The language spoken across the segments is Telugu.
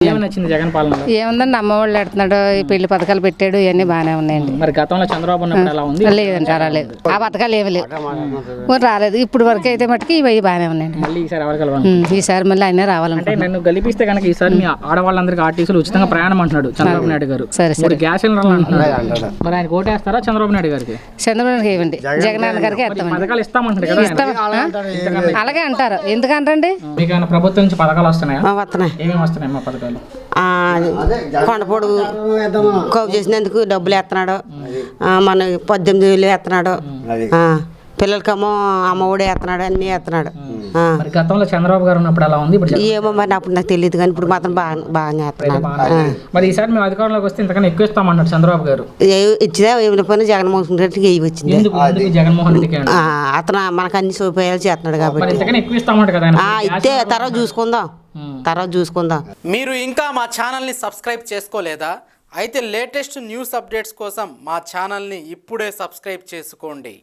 ఏముందండి, అమ్మఒళ్ళు పెడుతున్నాడు, పెళ్లి పథకాలు పెట్టాడు, ఇవన్నీ బాగానే ఉన్నాయండి. మరి గతంలో చంద్రబాబు ఉన్నప్పుడు ఎలా ఉంది? లేదండి, రాలేదు. ఆ పథకాలు ఏమి లేవు, రాలేదు. ఇప్పుడు వరకు అయితే మటుకు ఇవి బాగానే ఉన్నాయండి. మళ్ళీ ఈసారి ఎవరు కలవాలి? ఈసారి మళ్ళీ అయినా రావాలంటే నన్ను గెలిపిస్తే కనుక ఈసారి మీ ఆడవాళ్ళందరికీ ఆర్టీసీలు ఉచితంగా ప్రయాణం అంటున్నాడు చంద్రబాబు నాయుడు గారు. సరే గ్యాస్ సిలిండర్లు అంటున్నాడు. మరి ఆయన ఓటేస్తారా చంద్రబాబు నాయుడు గారికి? చంద్రబాబు ఇవ్వండి, జగన్ గారికి పథకాలు ఇస్తామంటారు కదా. అలాగే అంటారు, ఎందుకంటే మీకు ఏమైనా ప్రభుత్వం నుంచి పథకాలు వస్తున్నాయా? వస్తున్నాయి. ఏమేమి వస్తున్నాయి మా పథకాలు? కొండపొడు కౌలు చేసినందుకు డబ్బులు వేస్తున్నాడు, మన 18,000 వేస్తున్నాడు, పిల్లలకేమో అమ్మఒడి వేస్తున్నాడు, అన్నీ వేస్తున్నాడు. గతంలో చంద్రబాబు గారు ఉన్నప్పుడు ఎలా ఉంది? ఏమో మరి అప్పుడు నాకు తెలియదు, కానీ ఇప్పుడు మాత్రం బాగా వేస్తున్నాడు. మరి ఈసారి మేము అధికారంలోకి వస్తే ఇంతకన్నా ఎక్కువ ఇస్తామన్నాడు చంద్రబాబు గారు. ఇచ్చినా ఏమైనా పని జగన్మోహన్ రెడ్డికి ఏ వచ్చింది. జగన్మోహన్ రెడ్డికి అతను మనకు అన్ని సౌకర్యాలు చేస్తున్నాడు కాబట్టి ఎక్కువ ఇస్తామంట కదా. ఇస్తే తర్వాత చూసుకుందాం. మీరు ఇంకా మా ఛానల్ని సబ్స్క్రైబ్ చేసుకోలేదా? అయితే లేటెస్ట్ న్యూస్ అప్డేట్స్ కోసం మా ఛానల్ని ఇప్పుడే సబ్స్క్రైబ్ చేసుకోండి.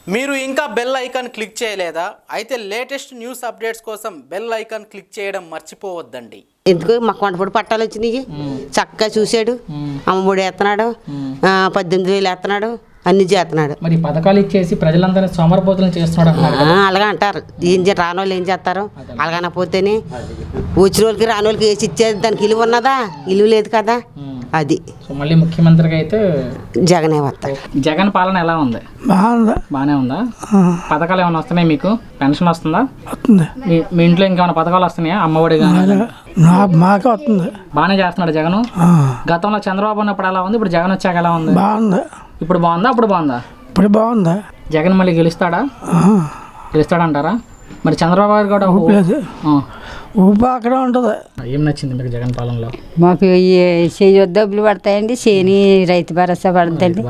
మీరు ఇంకా బెల్ ఐకాన్ క్లిక్ చేయలేదా? అయితే లేటెస్ట్ న్యూస్ అప్డేట్స్ కోసం బెల్ ఐకాన్ క్లిక్ చేయడం మర్చిపోవద్దండి. ఎందుకు మా కొండపొడి పట్టాలు వచ్చినాయి, చక్కగా చూశాడు, అమ్మఒడి వేస్తున్నాడు, 18,000 వేస్తున్నాడు, అన్ని చేస్తున్నాడు. మరి పథకాలు ఇచ్చేసి ప్రజలందరినీ సోమరపోతులను చేస్తున్నాడు. అలాగే అంటారు. రాని వాళ్ళు ఏం చేస్తారు? అలాగనపోతేనే వచ్చిన వాళ్ళకి రాని వాళ్ళకి వేసి ఇచ్చేది, దానికి ఇల్లు ఉన్నదా? ఇల్లు లేదు కదా. అది మళ్ళీ ముఖ్యమంత్రిగా అయితే జగనే వస్తాడు. జగన్ పాలన ఎలా ఉంది? బాగానే ఉందా? పథకాలు ఏమైనా వస్తున్నాయి? మీకు పెన్షన్ వస్తుందా? మీ ఇంట్లో ఇంకేమైనా పథకాలు వస్తున్నాయా? అమ్మఒడి మాకే వస్తుంది. బాగానే చేస్తున్నాడు జగన్. గతంలో చంద్రబాబు ఉన్నప్పుడు ఎలా ఉంది? ఇప్పుడు జగన్ వచ్చాక ఎలా ఉంది? బాగుంది. ఇప్పుడు బాగుందా? అప్పుడు బాగుందా? ఇప్పుడు బాగుందా? జగన్ మళ్ళీ గెలుస్తాడంటారా? మరి చంద్రబాబు గారు కూడా అక్కడ ఉంటుంది. ఏం నచ్చింది మీకు జగన్ పాలనలో? మాకు చేయి డబ్బులు పడతాయండి, చేని రైతు భరోసా పడుతుందండి,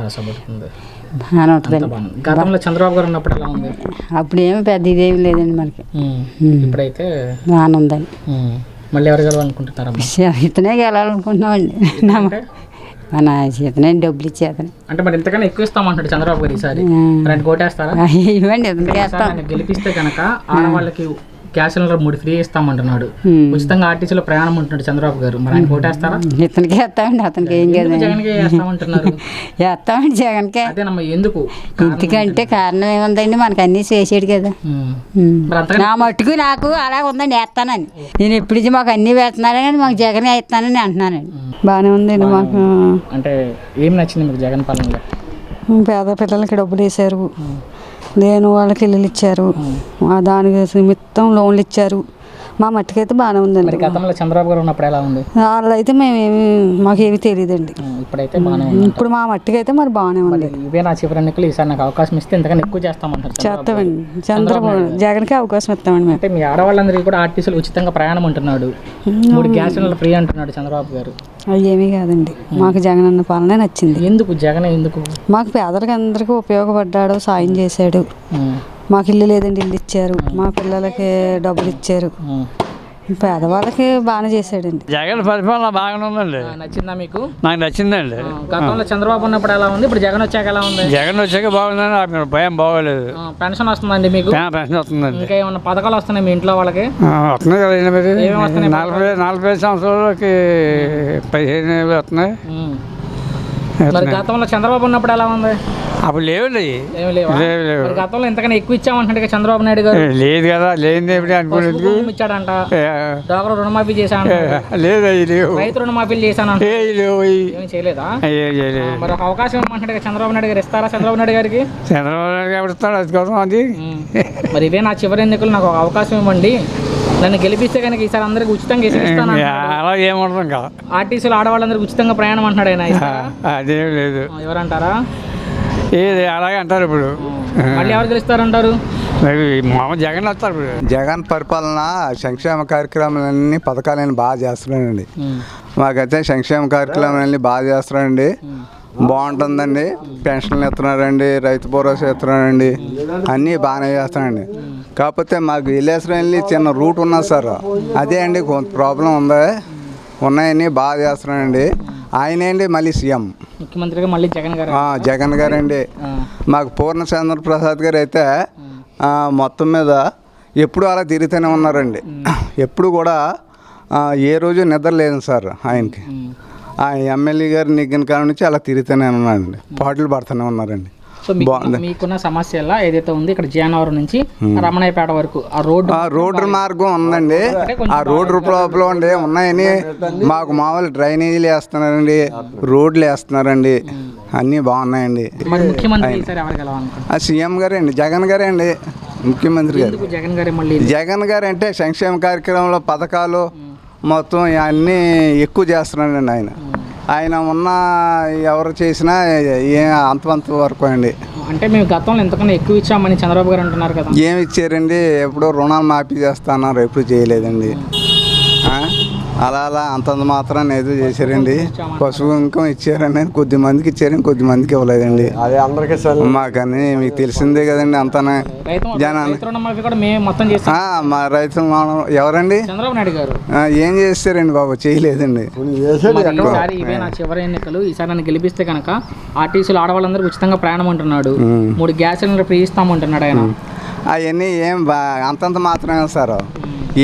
బాగానే ఉంటుందండి. గతంలో చంద్రబాబు గారు ఉన్నప్పుడు ఎలా ఉంది? అప్పుడు ఏమి పెద్ద ఇదేమి లేదండి మనకి. ఇప్పుడైతే బాగానే ఉందండి. మళ్ళీ ఎవరు గెలవాలనుకుంటున్నారా? ఇతనే గెలవాలనుకుంటున్నామండి. మన చేతనే డబ్బులు ఇచ్చేతనే. అంటే మరి ఇంతకన్నా ఎక్కువ ఇస్తామంటాడు చంద్రబాబు గారు ఈసారి. కోటేస్తారా? ఇవ్వండి, గెలిపిస్తే కనుక ఆడవాళ్ళకి గ్యాస్ సిలిండర్ 3 ఫ్రీ ఇస్తామంటున్నాడు. ఉచితంగా ఆర్టీసీలో ప్రయాణం ఉంటున్నాడు చంద్రబాబు గారు. మరి ఆయన కోటేస్తారా? ఇతనికి వేస్తామండి, అతనికి ఏం కాదు. జగన్కే వేస్తామంటున్నారు. వేస్తామండి జగన్కే. అదేనమ్మా, ఎందుకు? ఎందుకంటే కారణం ఏముందండి, మనకు అన్ని చేసాడు కదా. నా మట్టుకు నాకు అలా ఉందండి, వేస్తానని. నేను ఎప్పుడు మాకు అన్ని వేస్తున్నాను, కానీ మాకు జగన్ వేస్తానని అంటున్నానండి. బాగానే ఉందండి మాకు. అంటే ఏం నచ్చింది మీకు జగన్ పాలనలో? పేద పిల్లలకి డబ్బులు వేసారు, లేని వాళ్ళకి ఇల్లులు ఇచ్చారు, దానికి నిమిత్తం లోన్లు ఇచ్చారు. మా మట్టికైతే బాగానే ఉందండి. గతంలో చంద్రబాబు గారు ఉన్నప్పుడు ఎలా ఉంది? వాళ్ళైతే మాకేమీ తెలియదండి. ఇప్పుడైతే బాగానే ఉంది. ఇప్పుడు మా మట్టికైతే మరి బాగానే ఉంది. ఇవే నా చివరి ఎన్నికలు, ఈసారి నాకు అవకాశం ఇస్తే ఇంతకన్నా ఎక్కువ చేస్తామంటారు. చేస్తామండి, చంద్రబాబు జగన్కి అవకాశం ఇస్తామండి. అంటే మీ ఆడవాళ్ళందరికీ కూడా ఆర్టీసీలు ఉచితంగా ప్రయాణం అంటున్నాడు, 3 గ్యాస్ సిలిండర్లు ఫ్రీ అంటున్నాడు చంద్రబాబు గారు. అవి ఏమీ కాదండి, మాకు జగన్ అన్న పాలనే నచ్చింది. ఎందుకు జగన్? ఎందుకు? మాకు పేదలకు అందరికీ ఉపయోగపడ్డాడు, సాయం చేశాడు. మాకు ఇల్లు లేదండి, ఇల్లు ఇచ్చారు, మా పిల్లలకి డబ్బులు ఇచ్చారు, పేదవాళ్ళకి బాగానే చేశాడండి. జగన్ పరిపాలన బాగానే ఉందండి. నచ్చిందా మీకు? నాకు నచ్చిందండి. గతంలో చంద్రబాబు ఉన్నప్పుడు ఎలా ఉంది? ఇప్పుడు జగన్ వచ్చాక ఎలా ఉంది? జగన్ వచ్చాక బాగుందండి, భయం బాగోలేదు. పెన్షన్ వస్తుందండి మీకు? పెన్షన్ వస్తుందండి. ఇంకా ఏమన్నా పథకాలు వస్తున్నాయి మీ ఇంట్లో వాళ్ళకి? వస్తున్నాయి కదా. 45 సంవత్సరాలకి 15,000 వస్తున్నాయి. మరి గతంలో చంద్రబాబు ఉన్నప్పుడు ఎలా ఉంది? అప్పుడు లేవండి. గతంలో ఇంతకన్నా ఎక్కువ ఇచ్చామంటే చంద్రబాబు నాయుడు గారు. లేదు కదా, లేని అనుకునేందుకు ఇచ్చాడంట. డాక్టర్ రుణమాఫీ చేశాను, లేదు రైతు రుణమాఫీలు చేశాను, చేయలేదా? మరి ఒక అవకాశం ఇవ్వమంటే చంద్రబాబు నాయుడు గారు ఇస్తారా? చంద్రబాబు నాయుడు గారికి చంద్రబాబు నాయుడు గారు ఇస్తాడు, అది కోసం అది. మరి ఇవే నా చివరి ఎన్నికలు, నాకు ఒక అవకాశం ఇవ్వండి, నన్ను గెలిపిస్తే కనుక ఈసారి అందరికి ఉచితంగా ఇస్తాను. అలా ఏమంటాం కదా, ఆర్టీసీలో ఆడవాళ్ళందరికీ ఉచితంగా ప్రయాణం అంటున్నాడు ఆయన. అదేం లేదు. ఎవరంటారా? ఏది అలాగే అంటారు. ఇప్పుడు మళ్ళీ ఎవరు గెలుస్తారంటారు? జగన్ వస్తారు. జగన్ పరిపాలన సంక్షేమ కార్యక్రమాలన్నీ పథకాలన్నీ బాగా చేస్తున్నాడండి. మాకైతే సంక్షేమ కార్యక్రమాలన్నీ బాగా చేస్తున్నాడండి, బాగుంటుందండి. పెన్షన్లు ఇస్తున్నారండి, రైతు భరోసా ఇస్తున్నారండి, అన్నీ బాగానే చేస్తున్నాండి. కాకపోతే మాకు విలేజ్లో వెళ్ళి చిన్న రూట్ ఉన్నది సార్, అదే అండి కొంత ప్రాబ్లం ఉంది. ఉన్నాయన్నీ బాగా చేస్తున్నానండి. ఆయనండి మళ్ళీ సీఎం, ముఖ్యమంత్రిగా మళ్ళీ జగన్ గారండి. మాకు పూర్ణచంద్ర ప్రసాద్ గారు అయితే మొత్తం మీద ఎప్పుడు అలా తిరుగుతూనే ఉన్నారండి. ఎప్పుడు కూడా ఏ రోజు నిద్ర లేదు సార్ ఆయనకి. ఆ ఎమ్మెల్యే గారు నెగ్గిన కాడ నుంచి అలా తిరుగుతూనే ఉన్నారండి, పాటలు పడుతూనే ఉన్నారండి. సో మీకున్న సమస్యల ఏదైతే ఉంది ఇక్కడ జయనవరం నుంచి రమణయ్యపేట వరకు ఆ రోడ్డు మార్గం ఉందండి. ఆ రోడ్డు లోపల ఉండే ఉన్నాయని మాకు మామూలు డ్రైనేజీలు వేస్తున్నారండి, రోడ్లు వేస్తున్నారండి, అన్నీ బాగున్నాయండి. సీఎం గారే అండి, జగన్ గారే అండి ముఖ్యమంత్రి గారు. జగన్ గారు అంటే సంక్షేమ కార్యక్రమంలో పథకాలు మొత్తం అన్నీ ఎక్కువ చేస్తున్నాడండి ఆయన. ఆయన ఉన్న ఎవరు చేసినా అంత వరకు అండి. అంటే మేము గతంలో ఎంతకన్నా ఎక్కువ ఇచ్చామని చంద్రబాబు గారు అంటున్నారు కదా. ఏమి ఇచ్చారండి? ఎప్పుడో రుణాలు మాఫీ చేస్తున్నారు, ఎప్పుడు చేయలేదండి. అలా అంతంత మాత్రాన్ని ఏదో చేశారండి. పశువు ఇంకం ఇచ్చారండి, కొద్ది మందికి ఇచ్చారండి, కొద్ది మందికి ఇవ్వలేదండి. అదే అందరికీ మాకని మీకు తెలిసిందే కదండి. అంతనే మా రైతులు ఎవరండి చంద్రబాబు నాయుడు గారు ఏం చేస్తారండి బాబు? చేయలేదండి. ఇవే నా చివరి ఎన్నికలు, ఈసారి నన్ను గెలిపిస్తే కనుక ఆర్టీసీలు ఆడవాళ్ళందరూ ఉచితంగా ప్రయాణం అంటున్నాడు, 3 గ్యాస్ సిలిండర్ ఫ్రీ ఇస్తామంటున్నాడు ఆయన. అవన్నీ ఏం అంతంత మాత్రమే సార్,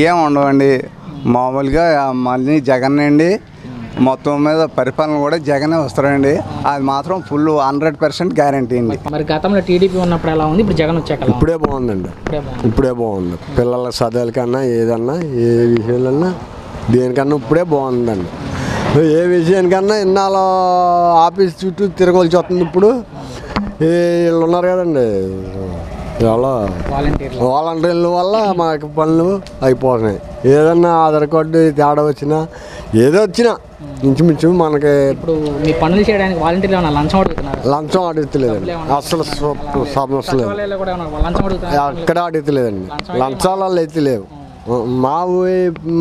ఏం ఉండవండి. మామూలుగా మళ్ళీ జగన్ అండి, మొత్తం మీద పరిపాలన కూడా జగనే వస్తారండి. అది మాత్రం ఫుల్ 100% గ్యారంటీ అండి. మరి గతంలో టీడీపీ ఉన్నప్పుడు ఎలా ఉంది, ఇప్పుడు జగన్ వచ్చాక ఇప్పుడే బాగుందండి. ఇప్పుడే బాగుంది. పిల్లల చదువులకన్నా ఏదన్నా ఏ విషయాలన్నా దేనికన్నా ఇప్పుడే బాగుందండి. ఏ విషయానికన్నా ఇన్నాళ్ళు ఆఫీస్ చుట్టూ తిరగవలసి వస్తుంది. ఇప్పుడు వీళ్ళు ఉన్నారు కదండి, వాలంటీర్ల వల్ల మాకు పనులు అయిపోతున్నాయి. ఏదన్నా ఆధార్ కార్డు తేడా వచ్చినా ఏదో వచ్చినా ఇంచుమించు మనకి ఇప్పుడు మీ పనులు చేయడానికి వాలంటీర్లు ఏమైనా లంచం అడుగుతున్నారు? లంచం అడుగుతలేదండి, అసలు సమస్య లేదు. ఎక్కడ అడుగుతలేదండి, లంచాలు అయితే లేవు.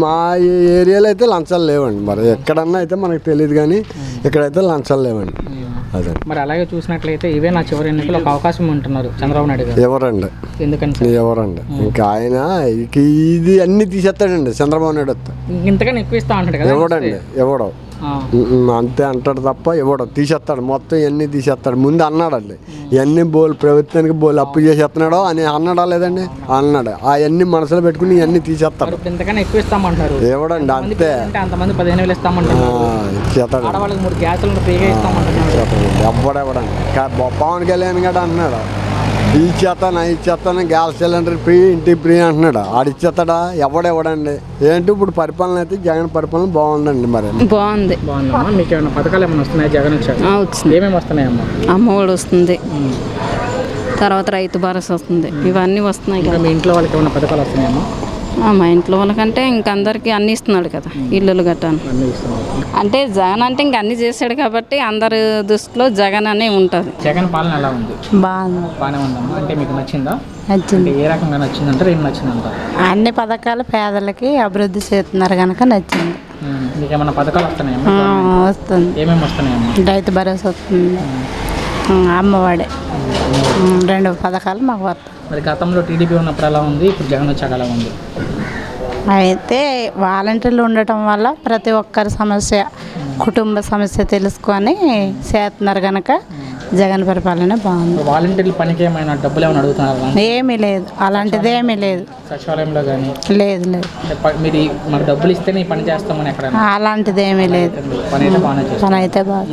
మా ఏరియాలో అయితే లంచాలు లేవండి. మరి ఎక్కడన్నా అయితే మనకు తెలియదు, కానీ ఇక్కడైతే లంచాలు లేవండి. అదే మరి అలాగే చూసినట్లయితే ఇవే నా చివరి ఎన్నికలు ఒక అవకాశం ఉంటున్నారు చంద్రబాబు నాయుడు గారు. ఎవరండి? ఎందుకంటే ఎవరండి ఇంకా ఆయన ఇది అన్ని తీసేస్తాడండి చంద్రబాబు నాయుడు. ఇంతకన్నా ఎక్కువ ఇస్తా అంటాడు కదా. ఎవడండి? ఎవడో అంతే అంటాడు తప్ప ఎవడో తీసేస్తాడు, మొత్తం ఇవన్నీ తీసేస్తాడు. ముందు అన్నాడండి, ఇవన్నీ ప్రభుత్వానికి అప్పు చేసేస్తున్నాడో అని అన్నాడా లేదండి? అన్నాడు. అవన్నీ మనసులో పెట్టుకుని ఇవన్నీ తీసేస్తాడు. ఇంతకన్నా ఎక్కువ ఇస్తామంటారు ఎవడండి? అంతే, అంతమంది 15,000 ఇస్తామంటారు. ఆడవాళ్ళకి 3 గ్యాస్ సిలిండర్ ఫ్రీగా ఇస్తామంటున్నారు. ఎవడెవడండి? పవన్ కళ్యాణ్ గడ అన్నాడు, ఇచ్చేస్తాను గ్యాస్ సిలిండర్ ఫ్రీ, ఇంటికి ఫ్రీ అంటున్నాడు. ఆడిచ్చేస్తాడా? ఎవడెవడండి? ఏంటి ఇప్పుడు పరిపాలన అయితే జగన్ పరిపాలన బాగుందండి. మరి బాగుంది. మీకు ఏమైనా పథకాలు ఏమైనా వస్తున్నాయి జగన్ వచ్చాక? ఏమేమి వస్తున్నాయమ్మా? అమ్మఒడి వస్తుంది, తర్వాత రైతు భరోసా వస్తుంది, ఇవన్నీ వస్తున్నాయి కదా. మీ ఇంట్లో వాళ్ళకి ఏమైనా పథకాలు వస్తున్నాయమ్మా? మా ఇంట్లో వాళ్ళకంటే ఇంకందరికి అన్నీ ఇస్తున్నాడు కదా, ఇల్లులు గట్టాను. అంటే జగన్ అంటే ఇంక అన్నీ చేశాడు కాబట్టి అందరి దృష్టిలో జగన్ అనే ఉంటుంది. జగన్ పాలన ఎలా ఉంది? బాగానే ఉందమ్మా. అంటే మీకు నచ్చిందా? నచ్చింది. ఏ రకంగా నచ్చిందంటారు, ఏం నచ్చిందంటారు? అన్ని పథకాలు పేదలకి అభివృద్ధి చేస్తున్నారు కనుక నచ్చింది. మీకు ఏమైనా పథకాలు వస్తున్నాయమ్మా? వస్తుంది. ఏమేమి వస్తున్నాయమ్మా? రైతు భరోసా వస్తుంది, అమ్మఒడి, 2 పథకాలు మాకు వస్తాయి. మరి గతంలో టీడీపీ ఉన్నప్పుడు ఎలా ఉంది, ఇప్పుడు జగన్ వచ్చాక ఎలా ఉంది? అయితే వాలంటీర్లు ఉండటం వల్ల ప్రతి ఒక్కరి సమస్య, కుటుంబ సమస్య తెలుసుకొని చేస్తున్నారు కనుక జగన్ పరిపాలన బాగుంది. వాలంటీర్ల పనికి ఏమైనా డబ్బులు ఏమైనా అడుగుతున్నారు? ఏమీ లేదు, అలాంటిది ఏమీ లేదు. సచివాలయంలో కానీ లేదు లేదు. మీరు మాకు డబ్బులు ఇస్తేనే ఈ పని చేస్తామని ఎక్కడ? అలాంటిది ఏమీ లేదు. పని అయితే బాగానే పని అయితే బాగా